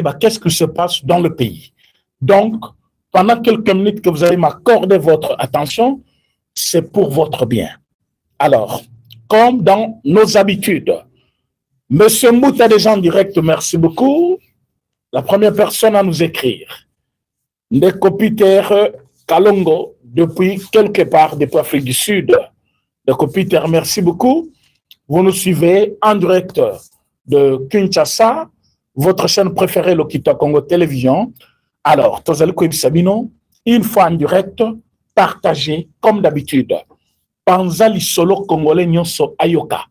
qu'est-ce qui se passe dans le pays. Donc, pendant quelques minutes que vous allez m'accorder votre attention, c'est pour votre bien. Alors, comme dans nos habitudes, Monsieur Mbouta des gens directs, merci beaucoup. La première personne à nous écrire, Ndeko Peter Kalongo, depuis quelque part depuis l'Afrique du Sud. Ndeko Peter, merci beaucoup. Vous nous suivez en direct de Kinshasa, votre chaîne préférée, Lokita Congo Télévision. Alors, Tozalko Sabino, une fois en direct, partagez comme d'habitude. Panzali solo congolais nyonso ayoka.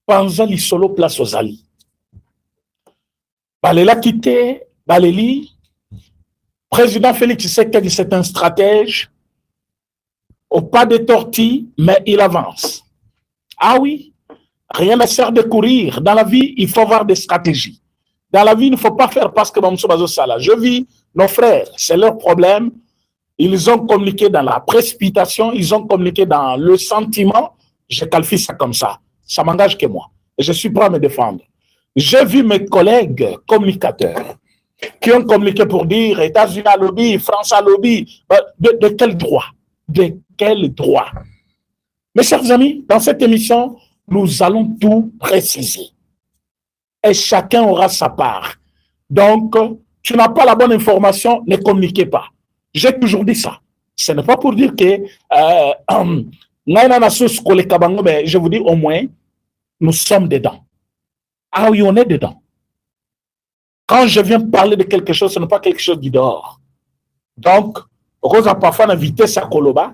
Panzali solo place aux Ali. Balela quitté, Baléli. Président Félix Tshisekedi, c'est un stratège. Au pas de tortilles, mais il avance. Ah oui, rien ne sert de courir. Dans la vie, il faut avoir des stratégies. Dans la vie, il ne faut pas faire parce que je vis nos frères, c'est leur problème. Ils ont communiqué dans la précipitation, ils ont communiqué dans le sentiment. Je qualifie ça comme ça. Ça m'engage que moi. Et je suis prêt à me défendre. J'ai vu mes collègues communicateurs qui ont communiqué pour dire États-Unis à lobby, France à lobby. De quel droit? De quel droit? Mes chers amis, dans cette émission, nous allons tout préciser. Et chacun aura sa part. Donc, tu n'as pas la bonne information, ne communiquez pas. J'ai toujours dit ça. Ce n'est pas pour dire que je vous dis au moins, nous sommes dedans. Ah oui, on est dedans. Quand je viens parler de quelque chose, ce n'est pas quelque chose du dehors. Donc, Rose a parfois invité sa Koloba,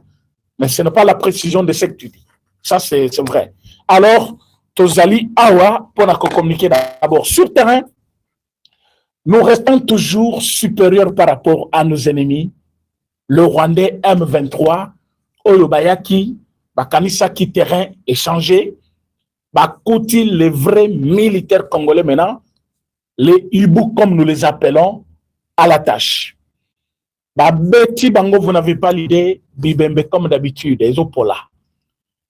mais ce n'est pas la précision de ce que tu dis. Ça, c'est vrai. Alors, Tozali Awa, pour communiquer d'abord sur terrain, nous restons toujours supérieurs par rapport à nos ennemis. Le Rwandais M23, Oyobayaki, Bakanisaki terrain échangé, Bakouti, les vrais militaires congolais maintenant, les Ibu comme nous les appelons, à la tâche. Beti Bango, vous n'avez pas l'idée, Bibembe comme d'habitude, les Opola.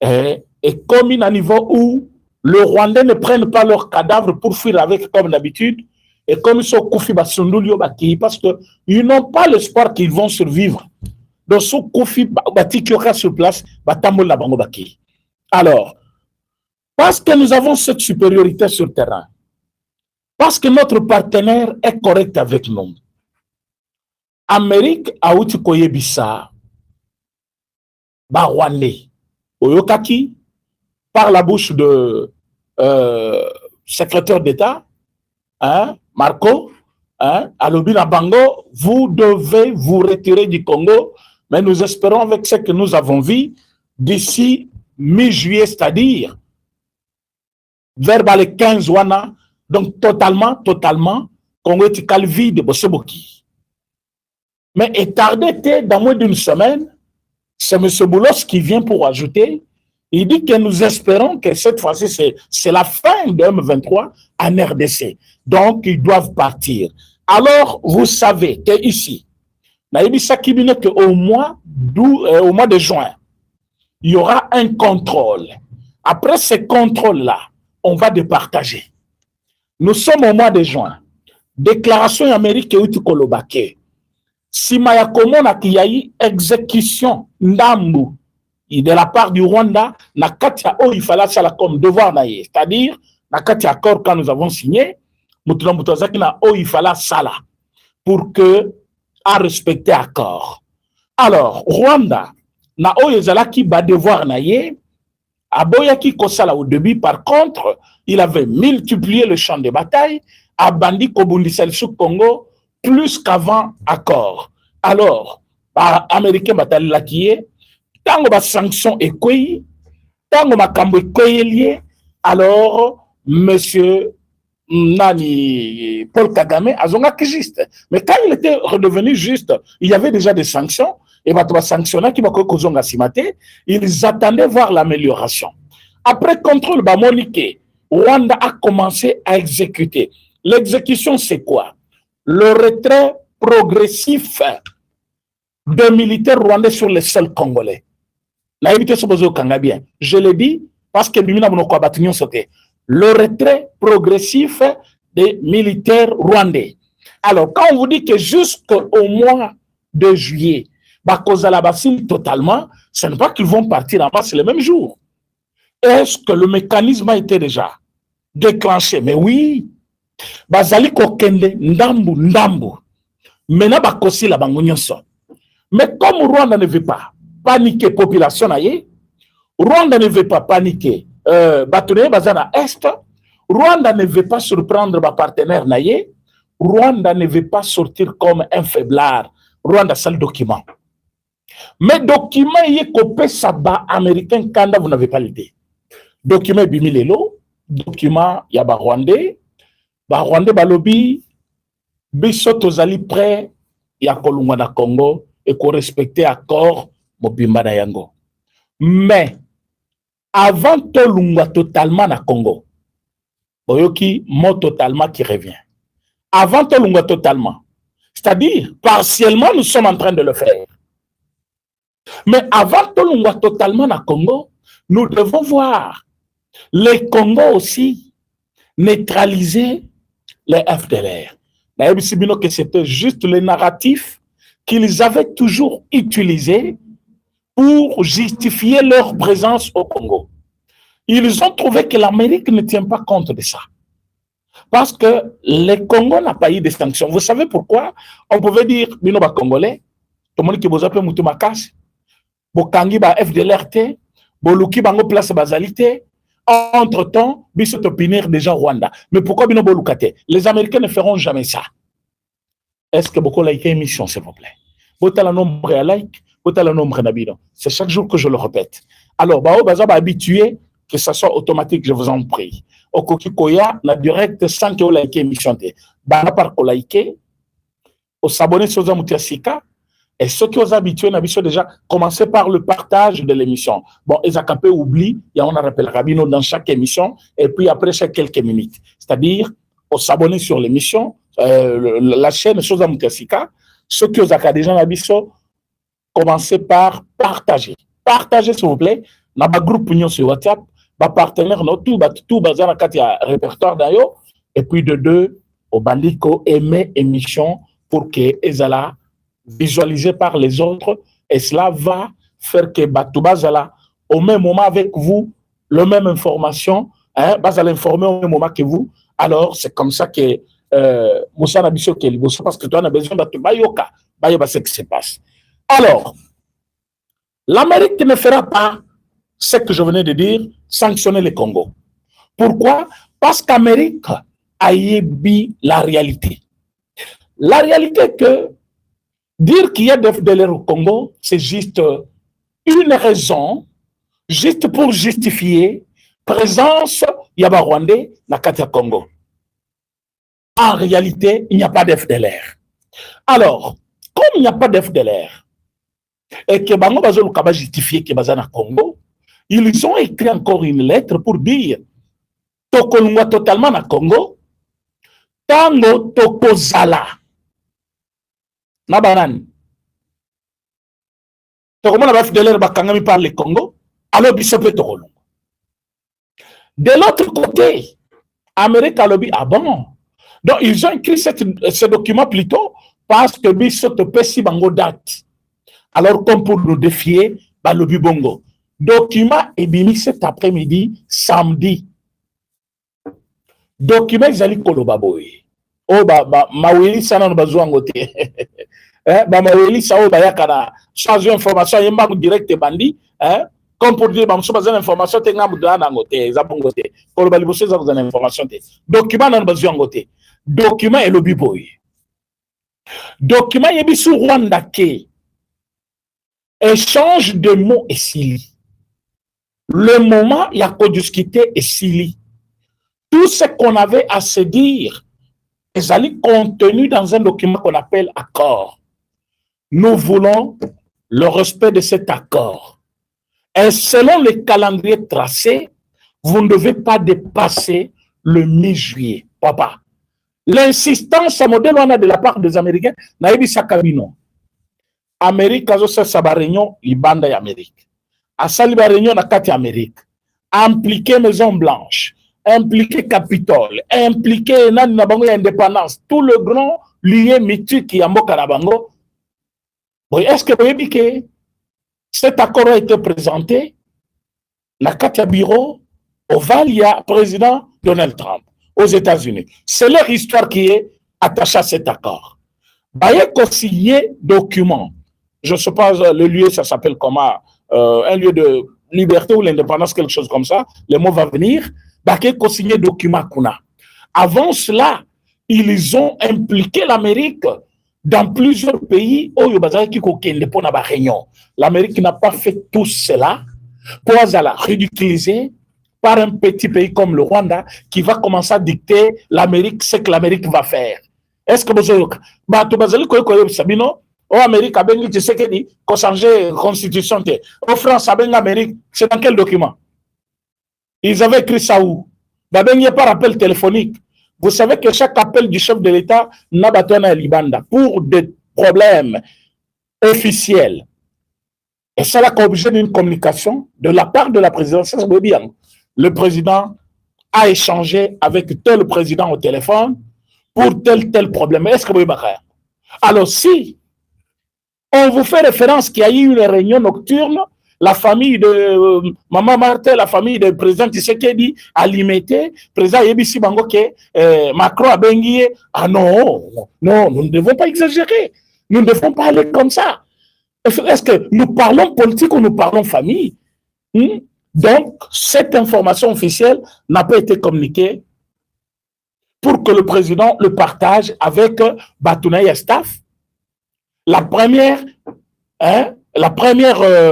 Et comme à un niveau où le Rwandais ne prennent pas leurs cadavres pour fuir avec comme d'habitude, et comme ils sont Koufi Basundulio Baki, parce qu'ils n'ont pas l'espoir qu'ils vont survivre. Donc, ce Koufi Bati qui aura sur place, Batamol Bango Baki. Alors, parce que nous avons cette supériorité sur le terrain, parce que notre partenaire est correct avec nous, Amérique a outi koyebisa, Rwandais, Oyokaki, par la bouche de secrétaire d'État, Marco, Alobina Bango, vous devez vous retirer du Congo, mais nous espérons avec ce que nous avons vu d'ici mi-juillet, c'est-à-dire vers les 15 wana, donc totalement, Congo est vide de Bosseboki. Mais tardé dans moins d'une semaine, c'est M. Boulos qui vient pour ajouter. Il dit que nous espérons que cette fois-ci, c'est la fin de M23 en RDC. Donc, ils doivent partir. Alors, vous savez qu'ici, au mois de juin, il y aura un contrôle. Après ce contrôle-là, on va départager. Nous sommes au mois de juin. Déclaration américaine et Kolobake. Si Mayakomona qui y a eu exécution Ndambu de la part du Rwanda, na katia o il fallait ça comme devoir naïe, c'est-à-dire na katia accord quand nous avons signé, mutulambutazaki na o il fallait ça là pour que à respecter accord. Alors Rwanda na o yezalaki ba devoir naïe, aboyaki kosala au début. Par contre, il avait multiplié le champ de bataille, a bandi kobundisa sous Congo plus qu'avant accord. Alors, Américain batali la qui est, tango ba sanction ekoi, tango makambo ekoi lié, alors monsieur Nani Paul Kagame azonga que juste. Mais quand il était redevenu juste, il y avait déjà des sanctions et ba sanctionner qui va kozonga simate, ils attendaient voir l'amélioration. Après contrôle ba monique, Rwanda a commencé à exécuter. L'exécution c'est quoi? Le retrait progressif de militaires rwandais sur les sols congolais. Je le dis parce que le retrait progressif des militaires rwandais. Alors, quand on vous dit que jusqu'au mois de juillet, cause à la bassine totalement, ce n'est pas qu'ils vont partir en masse le même jour. Est-ce que le mécanisme a été déjà déclenché? Mais oui. Bazali kokende ndambu. Maintenant, bakosi la bango nyonso. Mais comme Rwanda ne veut pas paniquer population naie, Rwanda ne veut pas paniquer batoné bazana est, Rwanda ne veut pas surprendre ma partenaire naie, Rwanda ne veut pas sortir comme un faiblard. Rwanda c'est le document. Mais document y copé saba américain kanda vous n'avez pas l'idée. Document bimilelo, document yaba Rwandais. Rwandais balobi biso tozali prêt ya kolungwa na Congo et ko respecter accord mobimba na yango. Mais avant tolungwa totalement na Congo, boyoki mot totalement qui revient. Avant tolungwa totalement, c'est-à-dire partiellement nous sommes en train de le faire. Mais avant tolungwa totalement na Congo, nous devons voir les Congo aussi neutraliser les FDLR. Que c'était juste le narratif qu'ils avaient toujours utilisé pour justifier leur présence au Congo. Ils ont trouvé que l'Amérique ne tient pas compte de ça. Parce que le Congo n'a pas eu de sanctions. Vous savez pourquoi? On pouvait dire, Binoba Congolais, tout le monde qui vous appelle Moutoumakas, Bokangi ba FDLR, Boluki bango place basalité. Entre-temps, Bissot opinir des gens Rwanda. Mais pourquoi Bino Bolukate? Les Américains ne feront jamais ça. Est-ce que beaucoup like émission, s'il vous plaît? Bota la nombre à like, bota la nombre à bidon. C'est chaque jour que je le répète. Alors, Bao Baza va habituer que ça soit automatique, je vous en prie. Au Kokikoya, la direct sans que vous like émission. Bana par ko like, au s'abonner sur Zamutiasika. Et ceux qui ont habitué, on déjà commencé par le partage de l'émission. Bon, Ezakapé oublie, et on a rappelé Rabino dans chaque émission, et puis après chaque quelques minutes. C'est-à-dire, on s'abonner sur l'émission, la chaîne Sosa Mukasika. Ceux qui ont déjà Nabiso, commencez par partager. Partagez, s'il vous plaît, dans le groupe Union sur WhatsApp, ma partenaire, tout basé dans le répertoire d'ailleurs, et puis de deux, au bandiko, aimer émission pour que Ezala visualisé par les autres, et cela va faire que Batoubazala, au même moment avec vous, la même information, Bazala informer au même moment que vous. Alors, c'est comme ça que Moussa Nabiso Keliboso, parce que toi, on a besoin d'Atoubayoka, Bayoba, ce qui se passe. Alors, l'Amérique ne fera pas ce que je venais de dire, sanctionner le Congo. Pourquoi? Parce qu'Amérique a ébi la réalité. La réalité est que dire qu'il y a des FDLR au Congo, c'est juste une raison, juste pour justifier présence Yaba Rwandais na Katia Congo. En réalité, il n'y a pas d'FDLR. Alors, comme il n'y a pas d'FDLR, et que Bango Bazolo Kaba justifié que Bazana Congo, ils ont écrit encore une lettre pour dire Tokolunga totalement na Congo, Tango Tokozala. Nabanan. Comment on a fait de l'air bakangami par le Congo? Alors, Bissopé Tokolunga. De l'autre côté, Amérique a lobby, ah bon? Donc, ils ont écrit ce document plutôt parce que Bissopé si bango date. Alors, comme pour nous défier, lobby bongo. Document est mis cet après-midi, samedi. Document, ils allaient kolobaboy. Oh, maweli sana bazouangote. Maweli sa o bayakana. Changer information, yemba direct bandi. Comme pour dire, je suis information, tu as ngote. Kolobali bosse za vous information. Document nan bazouangote. Document est lobby boy. Document yebi sur Rwanda ke. Échange de mots et sili. Le moment, il y a discuté et sili. Tout ce qu'on avait à se dire, ils allaient contenu dans un document qu'on appelle accord. Nous voulons le respect de cet accord. Et selon le calendrier tracé, vous ne devez pas dépasser le mi-juillet. Papa, l'insistance à modèle on a de la part des Américains, naïbi sakabino. Amérique a fait sa réunion, Libanda et Amérique. A sali réunion na kati Amérique. Impliqué Maison Blanche. impliqué Capitole, impliqué Nani Nabango indépendance, tout le grand lié mythique qui a Mokarabango. Est-ce que vous voyez que cet accord a été présenté dans le bureau au Valia, président Donald Trump, aux États-Unis? C'est leur histoire qui est attachée à cet accord. Il y a signé document. Je ne sais pas, le lieu, ça s'appelle comment, un lieu de liberté ou l'indépendance, quelque chose comme ça. Le mot va venir. Il y a signé document. Avant cela, ils ont impliqué l'Amérique dans plusieurs pays où l'Amérique n'a pas fait tout cela pour la ridiculiser par un petit pays comme le Rwanda qui va commencer à dicter l'Amérique ce que l'Amérique va faire. Est-ce que vous avez Sabino? Au Amérique, tu sais qu'il dit qu'on change la constitution. Au France, Amérique, c'est dans quel document? Ils avaient écrit ça où? Il n'y a pas rappel téléphonique. Vous savez que chaque appel du chef de l'État n'a pas à Libanda pour des problèmes officiels. Et ça a obligé d'une communication de la part de la présidence. Ça veut dire, le président a échangé avec tel président au téléphone pour tel problème. Est-ce que vous voyez? Alors, si on vous fait référence qu'il y a eu une réunion nocturne, la famille de Maman Martin, la famille du président Tshisekedi a limité, président Yebisi Bangoke, Macron a bengué. Ah non, non, nous ne devons pas exagérer. Nous ne devons pas aller comme ça. Est-ce que nous parlons politique ou nous parlons famille? Donc, cette information officielle n'a pas été communiquée pour que le président le partage avec Batounaï et staff. La première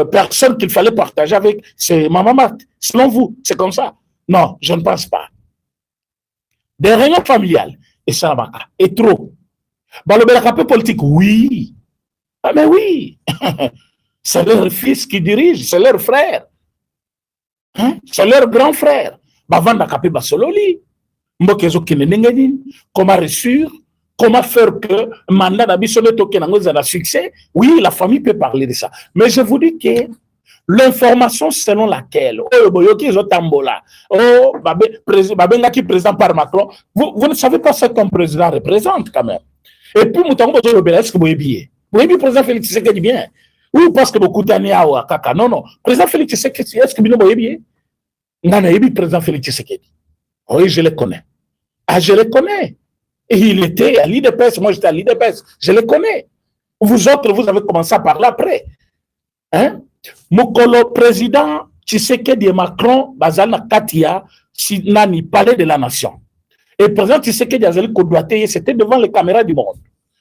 personne qu'il fallait partager avec, c'est Maman Marthe. Selon vous, c'est comme ça? Non, je ne pense pas. Des réunions familiales, et ça et trop. Le politique, oui. Ah, mais oui. C'est leur fils qui dirige, c'est leur frère. Hein? C'est leur grand frère. Comment réussir? Comment faire que mandat a succès? Oui, la famille peut parler de ça. Mais je vous dis que l'information selon laquelle, président par Macron, vous ne savez pas ce qu'un président représente quand même. Et puis, est-ce que vous voyez bien? Vous voyez, président Félix Tshisekedi bien? Oui, parce que beaucoup d'années à Kaka. Non, non. Président Félix Tshisekedi, est-ce que vous voyez bien? Non, non, président Félix Tshisekedi. Oui, je le connais. Ah, je le connais. Et il était à l'IDPS, moi j'étais à l'IDPS, je le connais. Vous autres, vous avez commencé à parler après. Hein? Mokolo président Tshisekedi et Macron, Bazana Katia, Sinani, palais de la nation. Et le président Tshisekedi Azali Kodouate, c'était devant les caméras du monde.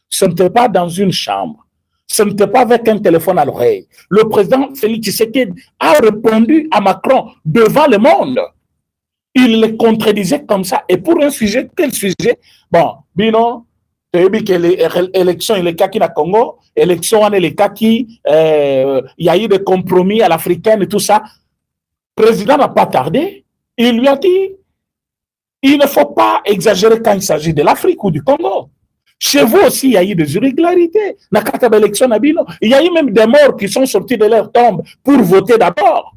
Ce n'était pas dans une chambre. Ce n'était pas avec un téléphone à l'oreille. Le président Félix Tshisekedi a répondu à Macron devant le monde. Il le contredisait comme ça. Et pour un sujet, quel sujet? Bon, Bino, tu as vu que l'élection, les cas qui na Congo, élection, les cas qui, il y a eu des compromis à l'africaine et tout ça. Le président n'a pas tardé. Il lui a dit, il ne faut pas exagérer quand il s'agit de l'Afrique ou du Congo. Chez vous aussi, il y a eu des irrégularités. Il y a eu même des morts qui sont sortis de leur tombe pour voter d'abord.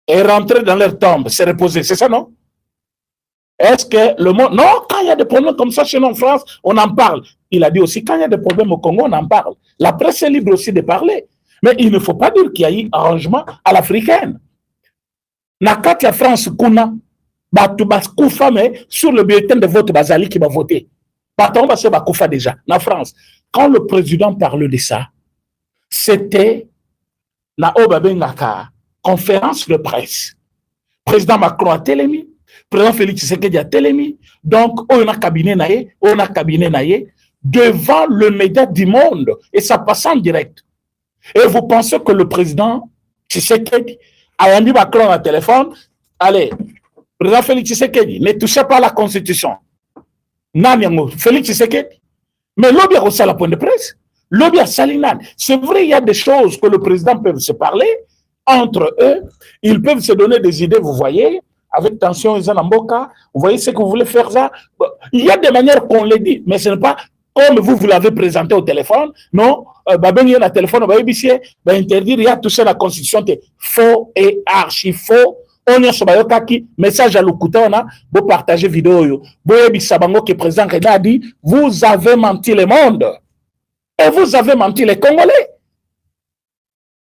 Et rentrer dans leur tombe, se reposer, c'est ça, non? Est-ce que le monde... Non, quand il y a des problèmes comme ça chez nous en France, on en parle. Il a dit aussi, quand il y a des problèmes au Congo, on en parle. La presse est libre aussi de parler. Mais il ne faut pas dire qu'il y a eu arrangement à l'africaine. Nakati la France, kuna, mais sur le bulletin de vote, Bazali qui va voter. Déjà, la France. Quand le président parlait de ça, c'était na Obabengaka. Conférence de presse. Président Macron a télémis, président Félix Tshisekedi a télémis. Donc, on a cabinet naïe, devant le média du monde. Et ça passe en direct. Et vous pensez que le président Tshisekedi a mis Macron au téléphone? Allez, président Félix Tshisekedi, ne touchez pas à la Constitution. Naniango, Félix Tshisekedi. Mais l'objet a aussi la point de presse. L'objet a Salinane. C'est vrai, il y a des choses que le président peut se parler. Entre eux, ils peuvent se donner des idées, vous voyez, avec tension, Izanamboka, vous voyez ce que vous voulez faire ça. Il y a des manières qu'on le dit, mais ce n'est pas comme vous l'avez présenté au téléphone, non, il y a un téléphone, interdire, il y a touché la Constitution, faux et archi faux, On y a kaki message à l'okuta, on a beau partager vidéo. Boyebi Sabango qui est présent, a dit vous avez menti le monde et vous avez menti les Congolais.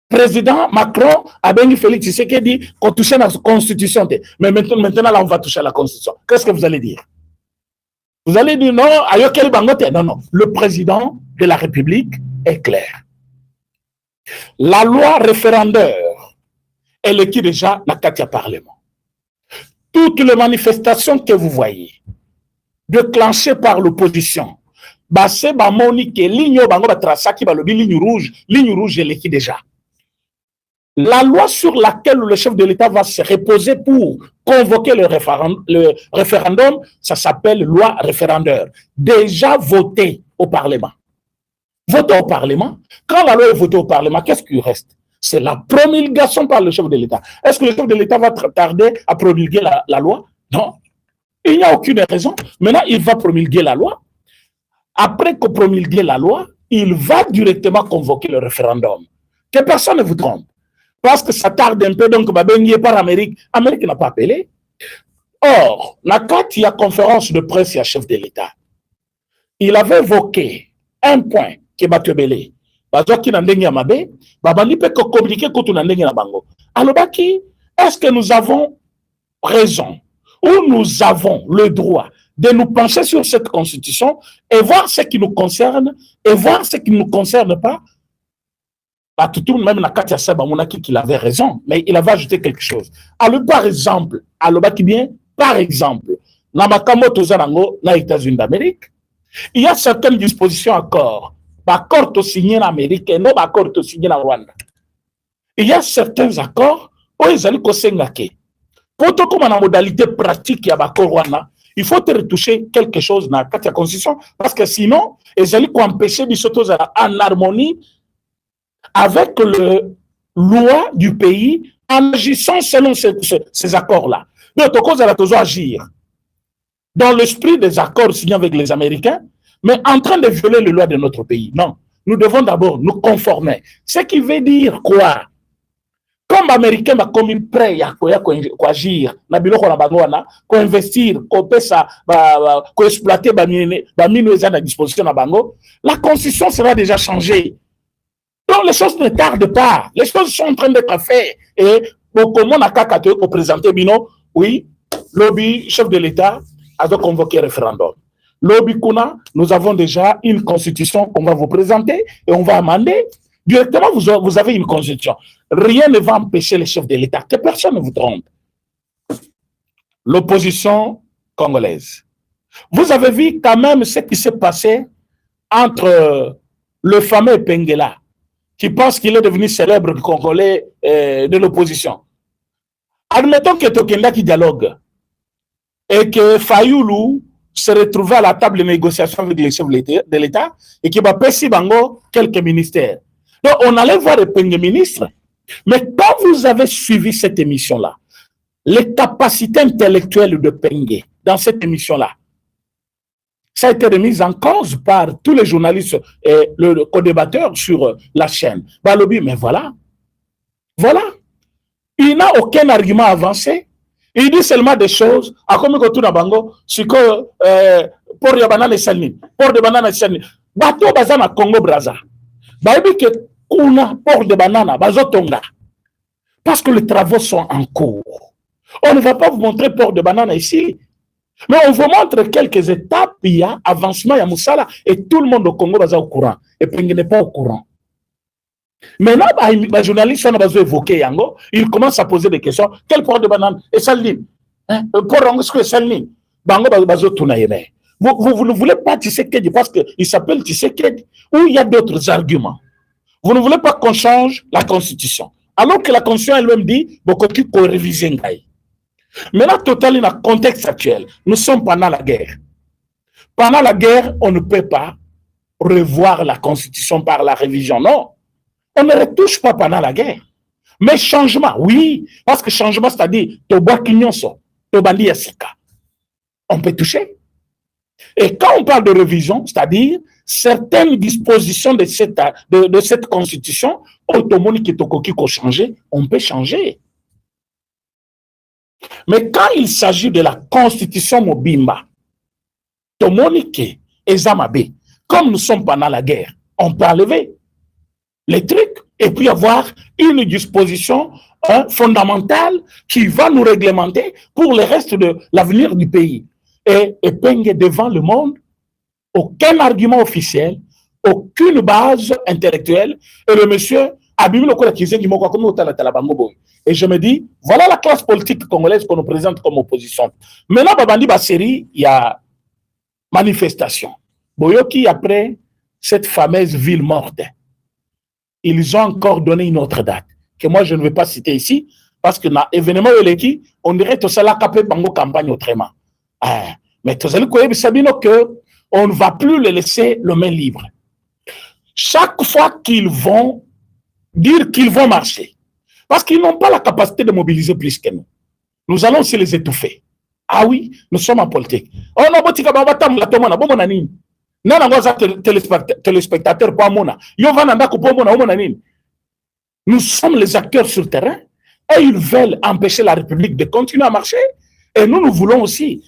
Président Macron a bien Félix Tshisekedi qu'on touchait la constitution. Mais maintenant là, on va toucher à la constitution. Qu'est-ce que vous allez dire? Vous allez dire non, Ayokeli Bangote. Non, non. Le président de la République est clair. La loi référendaire, elle est qui déjà la Katia Parlement. Toutes les manifestations que vous voyez, déclenchées par l'opposition, c'est Monique, ligne rouge, elle est qui déjà. La loi sur laquelle le chef de l'État va se reposer pour convoquer le référendum, ça s'appelle loi référendaire. Déjà votée au Parlement. Votée au Parlement. Quand la loi est votée au Parlement, qu'est-ce qui reste? C'est la promulgation par le chef de l'État. Est-ce que le chef de l'État va tarder à promulguer la loi? Non. Il n'y a aucune raison. Maintenant, il va promulguer la loi. Après qu'on promulgue la loi, il va directement convoquer le référendum. Que personne ne vous trompe. Parce que ça tarde un peu, donc il par Amérique. Amérique n'a pas appelé. Or, quand il y a conférence de presse, il y a chef de l'État. Il avait évoqué un point qui est battu. Alors, est-ce que nous avons raison ou nous avons le droit de nous pencher sur cette constitution et voir ce qui nous concerne et voir ce qui ne nous concerne pas? Même Nakatia Sabamounaki qu'il avait raison, mais il avait ajouté quelque chose. Alors, par exemple, par exemple, Namakamoto Zanango, aux États-Unis d'Amérique, il y a certaines dispositions accords. Accords signés en Amérique et non accords signés en Rwanda. Il y a certains accords où ils allaient kosengake. Pour tout comme en modalité pratique, il y a accord Rwanda. Il faut te retoucher quelque chose dans la constitution parce que sinon, ils allaient empêcher les choses en harmonie avec le loi du pays en agissant selon ces accords-là. Donc, cause elle a toujours agir dans l'esprit des accords signés avec les Américains, mais en train de violer les lois de notre pays. Non, nous devons d'abord nous conformer. Ce qui veut dire quoi? Comme l'Américain va comme prêt à agir, à investir, à exploiter à disposition de Bango, la constitution sera déjà changée. Donc les choses ne tardent pas. Les choses sont en train d'être faites. Et comment on a présenté Bino, oui, lobby, chef de l'État, a convoqué un référendum. Lobby Kuna, nous avons déjà une constitution qu'on va vous présenter et on va amender. Directement, vous avez une constitution. Rien ne va empêcher les chefs de l'État. Que personne ne vous trompe. L'opposition congolaise. Vous avez vu quand même ce qui s'est passé entre le fameux Pengela, qui pense qu'il est devenu célèbre Congolais de l'opposition. Admettons que Tokenda qui dialogue et que Fayoulou se retrouve à la table de négociation avec les chefs de l'État et qui va passer Bango quelques ministères. Donc, on allait voir les premiers ministres. Mais quand vous avez suivi cette émission-là, les capacités intellectuelles de Pengue dans cette émission-là, ça a été remis en cause par tous les journalistes et le co-débatteur sur la chaîne. Balobi, mais voilà. Voilà. Il n'a aucun argument avancé. Il dit seulement des choses. À comme que tout na bango, c'est que pour les bananes et salines, pour des bananes et salines. Bateau bazana Congo Brazza. Baïbi que kuna port de bananes, bazotonga. Parce que les travaux sont en cours. On ne va pas vous montrer port de bananes ici. Mais on vous montre quelques étapes, il y a avancement, il y a Moussala, et tout le monde au Congo va au courant. Et puis il n'est pas au courant. Maintenant, les journalistes ont évoqué Yango, ils commencent à poser des questions. Quel port de banane? Et Saline? Port Rangosko et Saline? Bango bazo Tunaïme. Vous ne voulez pas Tshisekedi parce qu'il s'appelle Tshisekedi, ou il y a d'autres arguments. Vous ne voulez pas qu'on change la constitution. Alors que la constitution elle-même dit, beaucoup de réviser Ngaï. Maintenant, total, dans le contexte actuel, nous sommes pendant la guerre. Pendant la guerre, on ne peut pas revoir la constitution par la révision. Non, on ne retouche pas pendant la guerre. Mais changement, oui, parce que changement, c'est-à-dire, on peut toucher. Et quand on parle de révision, c'est-à-dire, certaines dispositions de cette constitution, on peut changer. Mais quand il s'agit de la constitution Mobimba, Tomonike et Zamabe, comme nous sommes pendant la guerre, on peut enlever les trucs et puis avoir une disposition fondamentale qui va nous réglementer pour le reste de l'avenir du pays. Et épingle devant le monde aucun argument officiel, aucune base intellectuelle. Et le monsieur et je me dis, voilà la classe politique congolaise qu'on nous présente comme opposition. Maintenant, Babandi Basseri, il y a manifestation. Boyoki, après cette fameuse ville morte, ils ont encore donné une autre date, que moi je ne vais pas citer ici, parce que dans l'événement Eleki, on dirait que ça l'a capé bango campagne autrement. Mais tout ça, on ne va plus les laisser le main libre. Chaque fois qu'ils vont dire qu'ils vont marcher, parce qu'ils n'ont pas la capacité de mobiliser plus que nous, nous allons aussi les étouffer. Ah oui, nous sommes en politique. Oh non, téléspectateurs, nous sommes les acteurs sur le terrain et ils veulent empêcher la République de continuer à marcher. Et nous, nous voulons aussi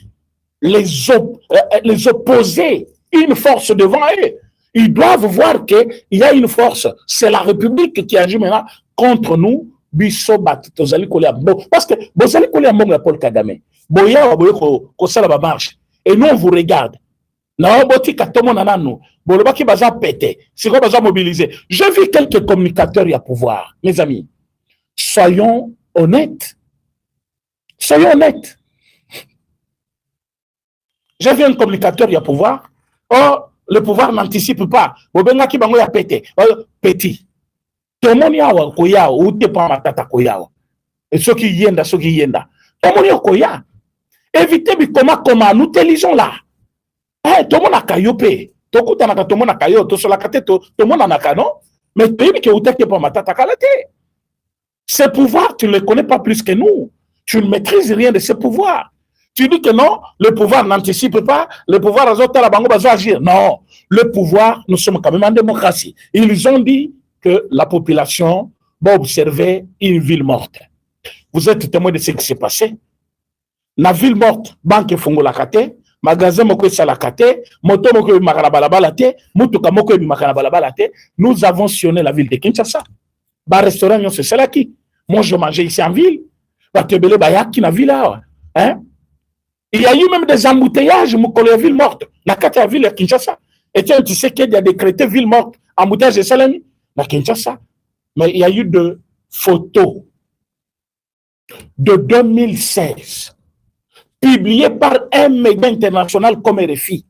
les opposer une force devant eux. Ils doivent voir qu'il y a une force. C'est la République qui agit maintenant contre nous. Parce que vous allez coller à Paul Kagame. Et nous, on vous regarde. J'ai vu quelques communicateurs y a pouvoir. Mes amis, soyons honnêtes. Soyons honnêtes. J'ai vu un communicateur y a pouvoir. Oh, le pouvoir n'anticipe pas. Petit. Tout le monde y a koya ou te pas matata koya. Et ceux qui yenda. Tout le monde y a koya. Évitez comment nous te lisons là. Tout le monde a kayope. Tout le monde a kayo. Tout le monde a kayo. Mais tu dis que vous t'es pas matata kalate. Ces pouvoirs, tu ne les connais pas plus que nous. Tu ne maîtrises rien de ces pouvoirs. Tu dis que non, le pouvoir n'anticipe pas, le pouvoir va agir. Non, le pouvoir, nous sommes quand même en démocratie. Ils ont dit que la population va observer une ville morte. Vous êtes témoin de ce qui s'est passé. La ville morte, banque fongo la kate, magasin moko la kate, moto moko makarabalate, mutuka moko makarabalate. Nous avons sillonné la ville de Kinshasa. Ba restaurant c'est là qui. Moi je mangeais ici en ville. Ba tebele ba yaki na ville là. Hein? Il y a eu même des embouteillages, la ville morte. La carte de la ville de Kinshasa. Et tu sais qu'il y a décrété ville morte, embouteillage de Salami, à Kinshasa. Mais il y a eu des photos de 2016, publiées par un média international comme RFI.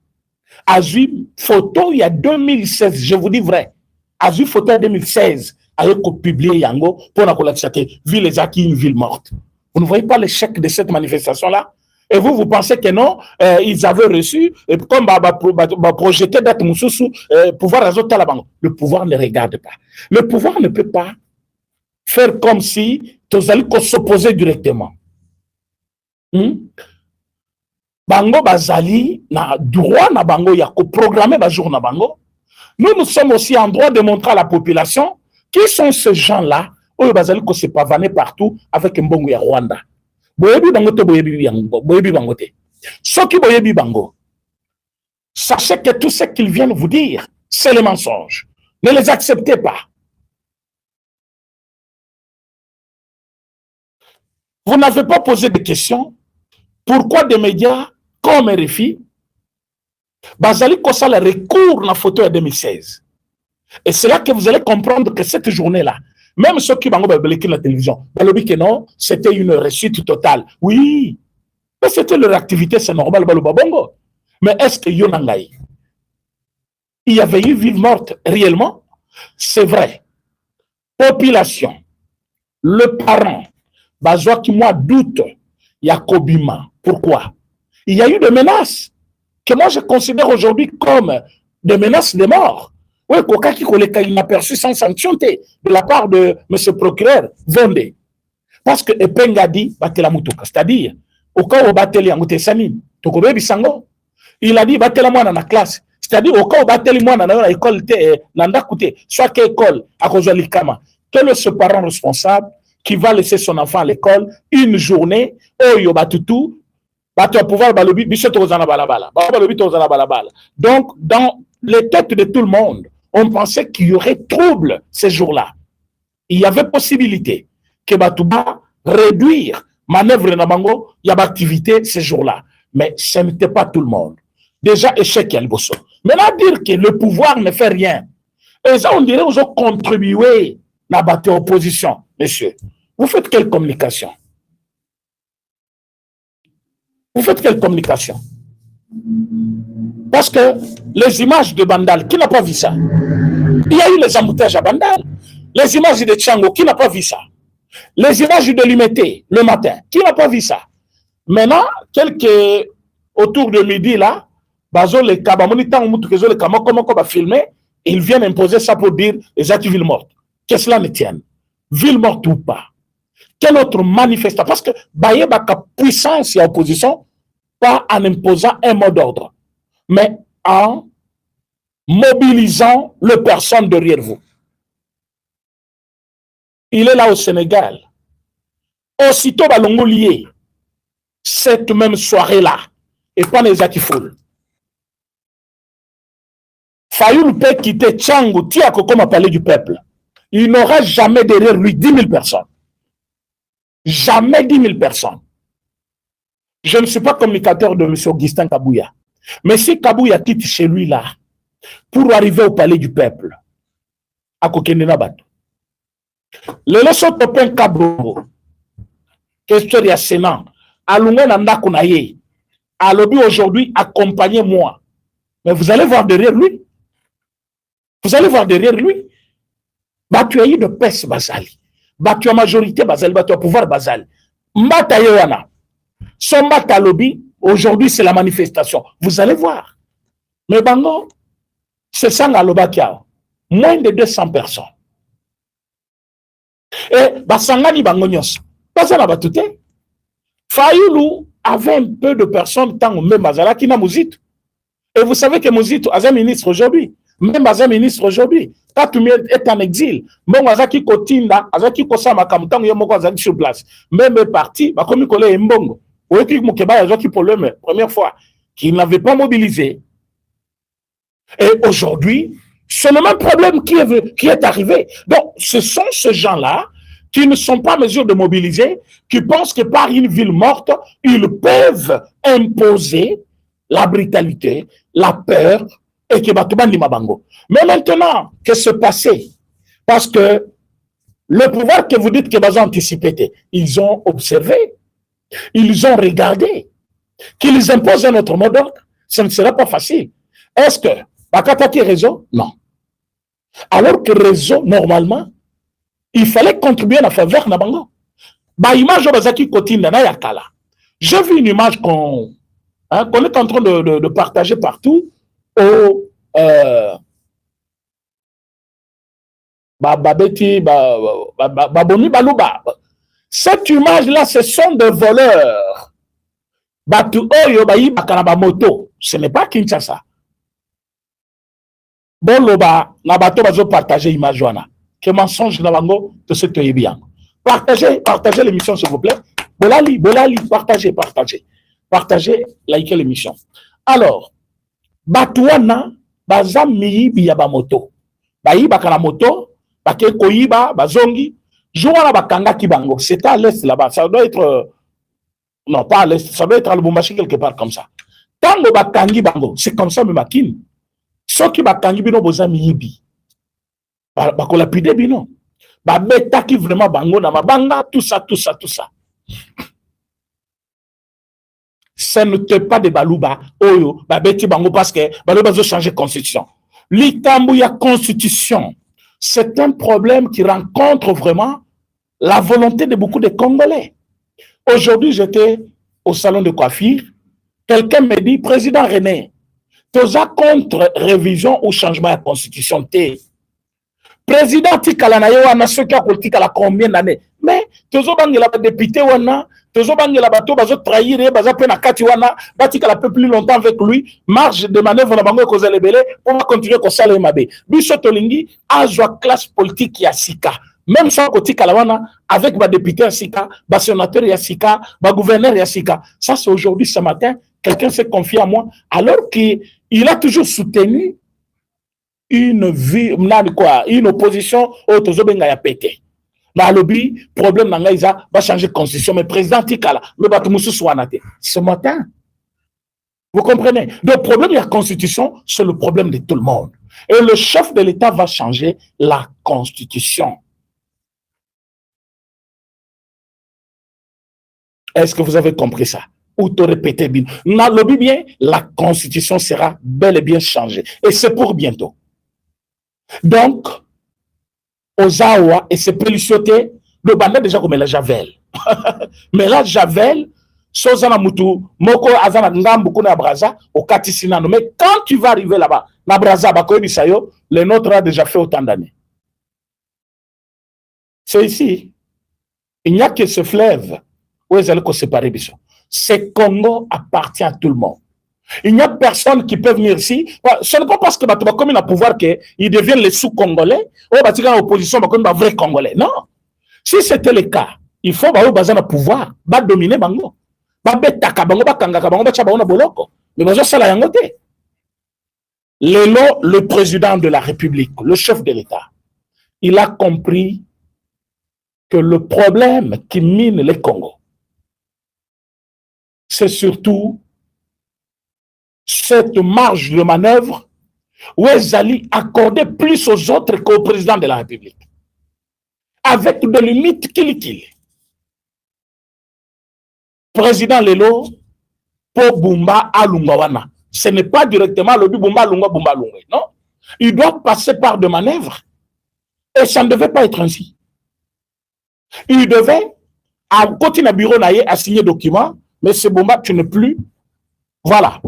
Azui photo, il y a 2016, je vous dis vrai. Azui photo en 2016, avec publié Yango, pour la ville les acquis, une ville morte. Vous ne voyez pas l'échec de cette manifestation-là? Et vous pensez que non, ils avaient reçu, comme projeté d'être Moussoussou, pouvoir azoter la banque. Le pouvoir ne regarde pas. Le pouvoir ne peut pas faire comme si tous allez s'opposer directement. Bango bazali na droit na bango ya ko programmer ba jour na bango. Nous sommes aussi en droit de montrer à la population qui sont ces gens-là, où bazali ko se pavaner partout avec un bongo ya Rwanda. Boyebi bango te boyebi bango te. Ceux qui boyebi bango, sachez que tout ce qu'ils viennent vous dire, c'est les mensonges. Ne les acceptez pas. Vous n'avez pas posé de questions. Pourquoi des médias comme RFI, bazali kosa le recours na photo en 2016. Et c'est là que vous allez comprendre que cette journée-là, même ceux qui vont publier la télévision, que non, c'était une réussite totale. Oui, mais c'était leur activité, c'est normal. Mais est-ce que Yonangaï, il y avait eu ville morte réellement? C'est vrai. Population, le parent, Bazoua qui moi doute, Yakobima. Pourquoi? Il y a eu des menaces que moi je considère aujourd'hui comme des menaces de mort. Oui, il n'a perçu sans sanction de la part de M. le procureur Vendé. Parce que Epenga dit, c'est-à-dire, au cas où Bateli a mouté Sanin, il a dit, Batela moi dans la classe. C'est-à-dire, au cas où Bateli moi dans l'école, soit quelle école, à cause de l'Ikama, quel est ce parent responsable qui va laisser son enfant à l'école une journée, oyo batutu, batu pouvoir balobi, bisoto ozana balabala, balobi tozana balabala. Donc, dans les têtes de tout le monde, on pensait qu'il y aurait trouble ces jours-là. Il y avait possibilité que Batouba réduire manœuvre Nabango, il y avait activité ces jours-là. Mais ce n'était pas tout le monde. Déjà, échec Yalboso. Maintenant, dire que le pouvoir ne fait rien. Et ça, on dirait qu'ils ont contribué à battre l'opposition. Monsieur, vous faites quelle communication? Vous faites quelle communication? Parce que les images de Bandal, qui n'a pas vu ça? Il y a eu les embouteillages à Bandal. Les images de Tchango, qui n'a pas vu ça? Les images de Limité, le matin, qui n'a pas vu ça? Maintenant, autour de midi, là, les Kabamonitan, les Kamoko, filmer, ils viennent imposer ça pour dire les actes ville morte. Que cela ne tienne. Ville morte ou pas. Quel autre manifestant? Parce que Baye Baka puissance et opposition, pas en imposant un mot d'ordre, mais en mobilisant les personnes derrière vous. Il est là au Sénégal. Aussitôt, Balongo lié, cette même soirée-là, et pas les Akifoul. Fayoul peut quitter Tchango, Tiako, comme a parlé du peuple. Il n'aura jamais derrière lui 10 000 personnes. Jamais 10 000 personnes. Je ne suis pas communicateur de M. Augustin Kabouya. Mais si Kabouya quitte chez lui là, pour arriver au palais du peuple, à Kokenina Bato, le leçon topin Kabouya, question de Sénat, à Lunga Kunaye, à l'objet aujourd'hui, accompagnez-moi. Mais vous allez voir derrière lui. Vous allez voir derrière lui. Tu as eu de peste basali. Tu as majorité basali, tu as pouvoir basali. Mbata Yoana. Son mbata lobby, aujourd'hui c'est la manifestation. Vous allez voir. Mais Bango, c'est ça l'Alobakia. Moins de 200 personnes. Et Basangani Bango Nyos. Pas ça là-bas tout est. Fayoulou avait un peu de personnes tant même Bazala qui n'a Mouzit. Et vous savez que Mouzit est un ministre aujourd'hui. Même un ministre aujourd'hui. Katoumi est en exil. Bon, Azaki Kotinda, Azaki Kosama Kamutang, Yomoko Azaki sur place. Même parti, comme il collait Mbongo. Oueki Moukeba, Azaki problème, première fois, qu'il n'avait pas mobilisé. Et aujourd'hui, c'est le même problème qui est arrivé. Donc, ce sont ces gens-là qui ne sont pas en mesure de mobiliser, qui pensent que par une ville morte, ils peuvent imposer la brutalité, la peur, et que Batouban di Mabango. Mais maintenant, qu'est-ce qui s'est passé? Parce que le pouvoir que vous dites que vous anticipé, ils ont observé, ils ont regardé, qu'ils imposent un autre mot d'ordre, ce ne sera pas facile. Est-ce que Bakataki réseau? Non. Alors que réseau, normalement, il fallait contribuer à la faveur de Bango. Image Bazaki Kotinda na Yakala. J'ai vu une image qu'on est en train de partager partout. Cette image-là, ce sont des voleurs. Ce n'est pas Kinshasa. Bon, loba, na bato bazo partager image wana. Que mensonge na bango, de ce que est bien. Partagez l'émission, s'il vous plaît. Bolali, partagez. Likez l'émission. Alors, Batouana, baza miyibi ya bamoto. Bayiba kana moto, bake koyiba, bazongi. Jouana bakanga kibango. C'est à l'est là-bas. Ça doit être. Non, pas à l'est. Ça doit être à Lubumbashi quelque part comme ça. Tango bakangi bango. C'est comme ça, mais makin. Ceux qui bakangi bino boza miyibi. Bakola pide bino. Babeta qui vraiment bango na mabanga, tout ça. Ça ne te pas de balouba, oyo, babeti bango parce que balouba veut changer de constitution. L'Itambouya constitution, c'est un problème qui rencontre vraiment la volonté de beaucoup de Congolais. Aujourd'hui, j'étais au salon de coiffure, quelqu'un me dit, président René, tu as contre révision ou changement de constitution T. Président Tikalanayo, on a ceux qui ont politique à la combien d'années? Mais, tu as la député, on a, tu as la bateau, tu as trahir, tu as peine à Katiwana, tu as peu plus longtemps avec lui, marge de manœuvre, on a pour continuer comme ça, le Mabé. Biso Tolingi, a une classe politique qui a sika. Même sans côté Kalawana, avec ma député Sika, ma sénateur Yassika, ma gouverneur Yassika. Ça, c'est aujourd'hui, ce matin, quelqu'un s'est confié à moi, alors qu'il a toujours soutenu une vie, une opposition au Tozobenga ya pété. Dans le problème n'a va changer de constitution, mais président Tikala, mais Batumoussou Souanate. Ce matin, vous comprenez? Le problème de la constitution, c'est le problème de tout le monde. Et le chef de l'État va changer la constitution. Est-ce que vous avez compris ça? Ou te répétez bien? Dans le bien, la constitution sera bel et bien changée. Et c'est pour bientôt. Donc, aux Awa et ses péliciotés, le bandit déjà comme la Javel. Mais la Javel, Sozana Moutou, Moko Azana Ngambu Kuna Braza, au Katisinano. Mais quand tu vas arriver là-bas, na Braza, Bakoy Bisayo, les nôtres a déjà fait autant d'années. C'est ici. Il n'y a que ce fleuve où ils allaient séparer Bisso. Ce Congo appartient à tout le monde. Il n'y a personne qui peut venir ici. Ce n'est pas parce que tu vas comme un pouvoir qu'ils deviennent les sous-congolais ou tu vas opposition comme un vrai congolais. Non. Si c'était le cas, il faut que tu pouvoir dominer bango. Le président de la République, le chef de l'État, il a compris que le problème qui mine les Congo, c'est surtout cette marge de manœuvre où ils allaient accorder plus aux autres qu'au président de la République. Avec des limites qu'il. Président Lelo, pour Bumba Alungawana. Ce n'est pas directement le Bumba Alunga Bumba Alunga. Non. Il doit passer par des manœuvres. Et ça ne devait pas être ainsi. Il devait, à côté du bureau, à signer document, mais ce Bumba, tu n'es plus. Voilà.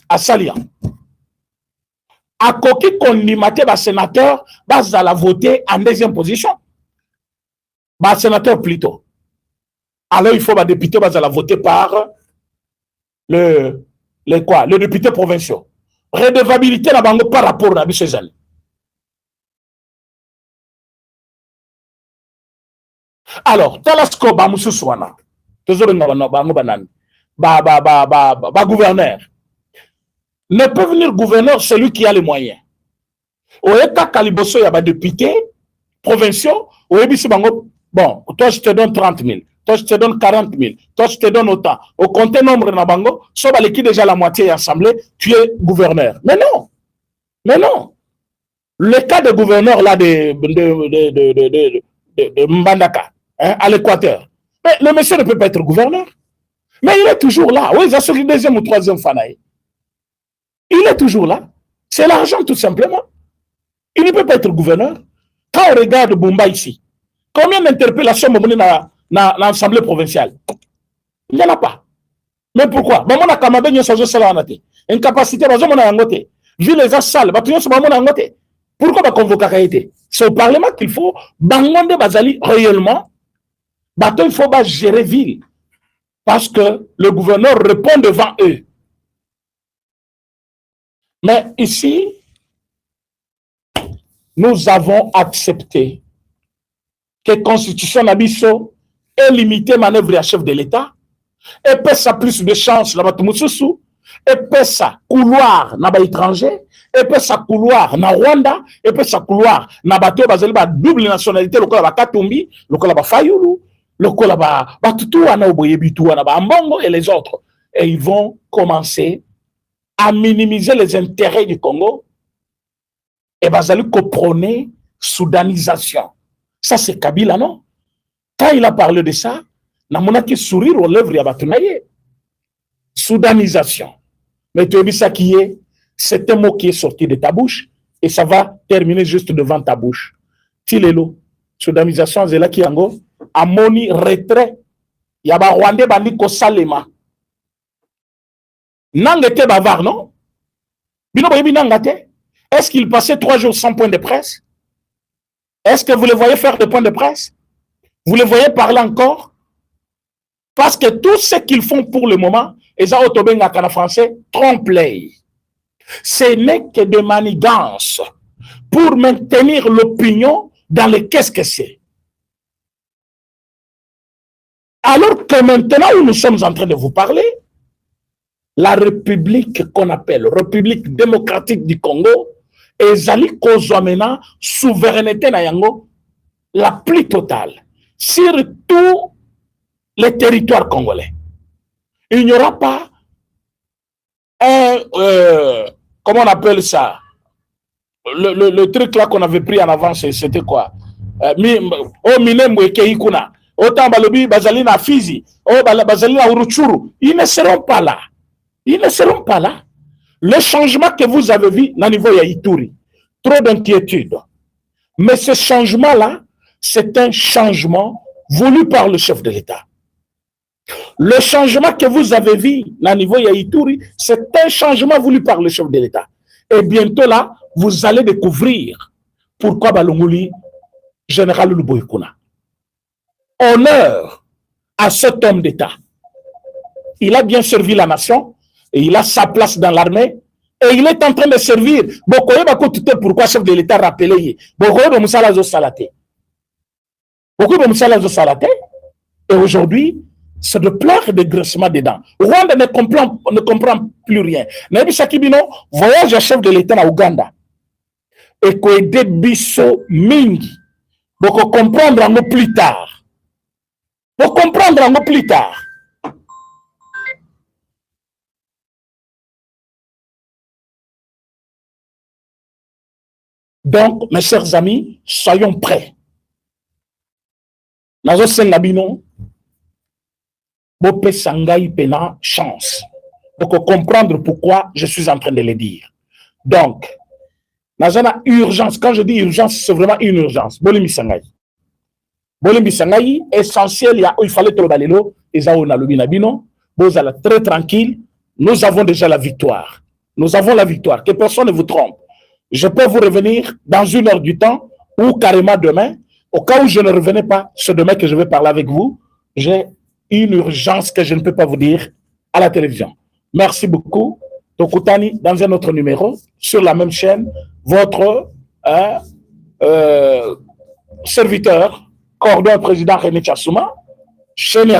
À salir. À côté qu'on limite les sénateurs, va la voter en deuxième position. Les sénateurs plutôt. Alors il faut les députés va la voter par le député provincial. Redevabilité par rapport à ces années. Alors, Talasco Bamoussouswana, gouverneur. Ne peut venir gouverneur celui qui a les moyens. Au État Kaliboso, il y a des députés provinciaux. Bon, toi je te donne 30 000, toi je te donne 40 000, toi je te donne autant. Au compte nombre de Nabango, sauf qui déjà la moitié est assemblée, tu es gouverneur. Mais non, mais non. Le cas de gouverneur là de Mbandaka, hein, à l'Équateur, mais le monsieur ne peut pas être gouverneur. Mais il est toujours là. Oui, il a sur le deuxième ou troisième fanaï. Il est toujours là. C'est l'argent, tout simplement. Il ne peut pas être gouverneur. Quand on regarde Bumba ici, combien d'interpellations dans l'Assemblée provinciale? Il n'y en a pas. Mais pourquoi? Incapacité, vu les salles, pourquoi on convoque c'est au Parlement qu'il faut, réellement, il faut gérer ville. Parce que le gouverneur répond devant eux. Mais ici, nous avons accepté que la Constitution Nabiso est limitée manœuvre à chef de l'État, et peut ça plus de chance là-bas, et peut ça couloir na étranger, et peut ça couloir na Rwanda, et peut ça couloir na bateau basé ba double nationalité, le kola ba Katumbi, le kola ba Fayulu, le kola ba Tutu ana Oboyebitu ana ba Mbongo et les autres, et ils vont commencer à minimiser les intérêts du Congo et bazali comprendre soudanisation. Ça c'est Kabila, non? Quand il a parlé de ça, na monaki sourire aux lèvres ya batunaye. Soudanisation. Mais tu as vu ça qui est, c'est un mot qui est sorti de ta bouche et ça va terminer juste devant ta bouche. Tilelo. Soudanisation, c'est là qui ango amoni retrait. Yaba Rwandais bandi ko salema. Nangete bavard, non? Est-ce qu'il passait 3 jours sans point de presse? Est-ce que vous le voyez faire des points de presse? Vous le voyez parler encore? Parce que tout ce qu'ils font pour le moment, et ça, en français, trompe-l'œil. Ce n'est que de manigance pour maintenir l'opinion dans le qu'est-ce que c'est. Alors que maintenant où nous sommes en train de vous parler, la République qu'on appelle République démocratique du Congo, ezali kozwa maintenant souveraineté na yango la plus totale sur tous les territoires congolais. Il n'y aura pas un, comment on appelle ça, le truc là qu'on avait pris en avance, c'était quoi? Oh, Minembo et Keikuna, autant Balobi, Bazalina Fizi, oh, Bazalina Uruchuru, ils ne seront pas là. Ils ne seront pas là. Le changement que vous avez vu au niveau de Ituri, trop d'inquiétude. Mais ce changement-là, c'est un changement voulu par le chef de l'État. Le changement que vous avez vu au niveau de Ituri, c'est un changement voulu par le chef de l'État. Et bientôt là, vous allez découvrir pourquoi Balongoli, général Luboïkouna. Honneur à cet homme d'État. Il a bien servi la nation, et il a sa place dans l'armée, et il est en train de servir. Pourquoi chef de l'État rappelé? Et aujourd'hui, c'est de pleurs et de graissement des dents. Rwanda ne comprend plus rien. Nabi Sakibino voyage à chef de l'État à Ouganda. Et qu'on aide Bisso Mingi. Pour comprendre en plus tard. Pour comprendre en plus tard. Donc, mes chers amis, soyons prêts. Nazo Sengabino, Bopé Sangai Pena, chance. Pour comprendre pourquoi je suis en train de le dire. Donc, Nazana urgence, quand je dis urgence, c'est vraiment une urgence. Bolimi Sangai. Bolimi Sangai, essentiel, il fallait trop d'aller là, et ça, on a le binabino, Bozala très tranquille, nous avons déjà la victoire. Nous avons la victoire, que personne ne vous trompe. Je peux vous revenir dans 1 heure du temps ou carrément demain. Au cas où je ne revenais pas, c'est demain que je vais parler avec vous. J'ai une urgence que je ne peux pas vous dire à la télévision. Merci beaucoup. Tokutani, dans un autre numéro, sur la même chaîne, votre serviteur, coordonnateur président René Tchassouma, chaîne